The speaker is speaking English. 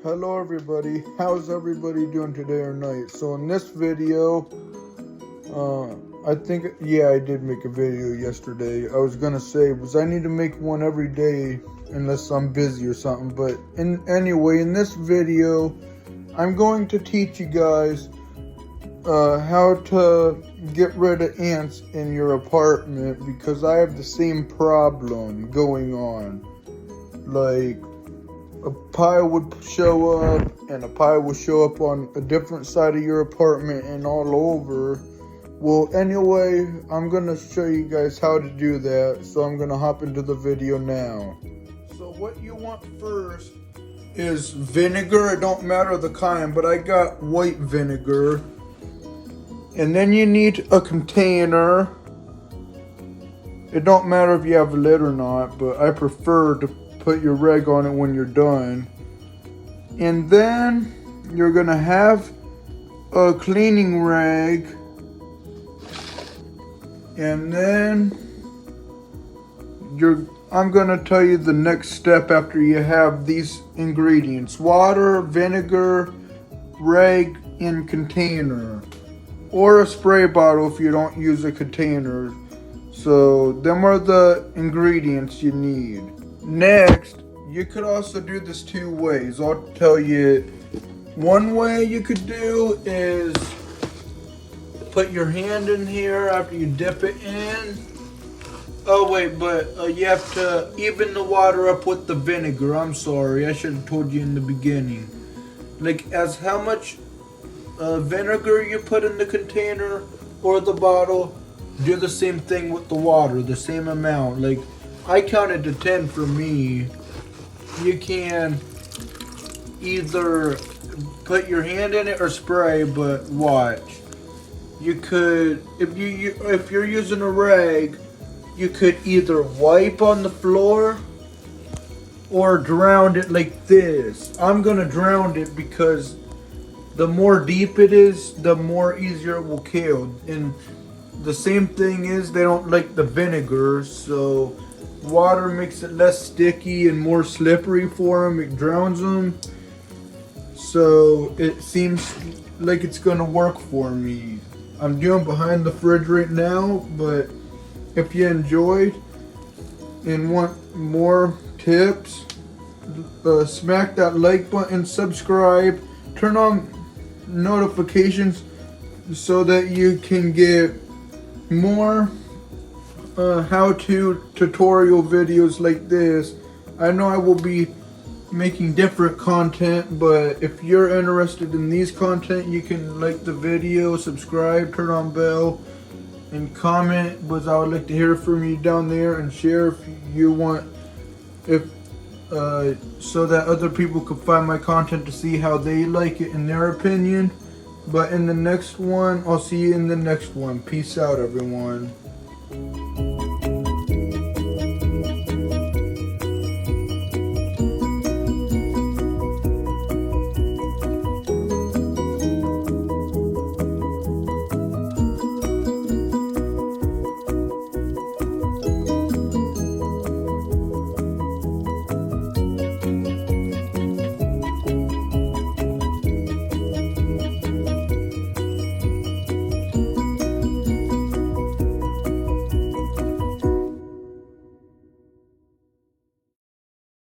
Hello everybody, how's everybody doing today or night? So in this video, I did make a video yesterday. I was gonna say, I need to make one every day unless I'm busy or something. But in this video, I'm going to teach you guys how to get rid of ants in your apartment because I have the same problem going on. Like, a pile would show up and a pile would show up on a different side of your apartment and all over. Well, anyway, I'm gonna show you guys how to do that, so I'm gonna hop into the video now. So what you want first is vinegar. It don't matter the kind, but I got white vinegar. And then you need a container. It don't matter if you have a lid or not, but I prefer to put your rag on it when you're done. And then you're gonna have a cleaning rag. And then I'm gonna tell you the next step after you have these ingredients: water, vinegar, rag, and container. Or a spray bottle if you don't use a container. So them are the ingredients you need. Next, you could also do this two ways. I'll tell you. One way you could do is put your hand in here after you dip it in. Oh wait, but you have to even the water up with the vinegar. I'm sorry, I should have told you in the beginning. Like, as how much vinegar you put in the container or the bottle, do the same thing with the water, the same amount. Like, I counted to 10 for me. You can either put your hand in it or spray, but watch. You could, if you're using a rag, you could either wipe on the floor or drown it like this. I'm gonna drown it because the more deep it is, the more easier it will kill. And the same thing is, they don't like the vinegar, so water makes it less sticky and more slippery for them. It drowns them. So it seems like it's gonna work for me. I'm doing behind the fridge right now, but if you enjoyed and want more tips, smack that like button, subscribe, turn on notifications so that you can get more how-to tutorial videos like this. I know I will be making different content, but if you're interested in these content, you can like the video, subscribe, turn on bell, and comment, because I would like to hear from you down there, and share if you want, so that other people can find my content to see how they like it in their opinion. But in the next one, I'll see you in the next one. Peace out, everyone.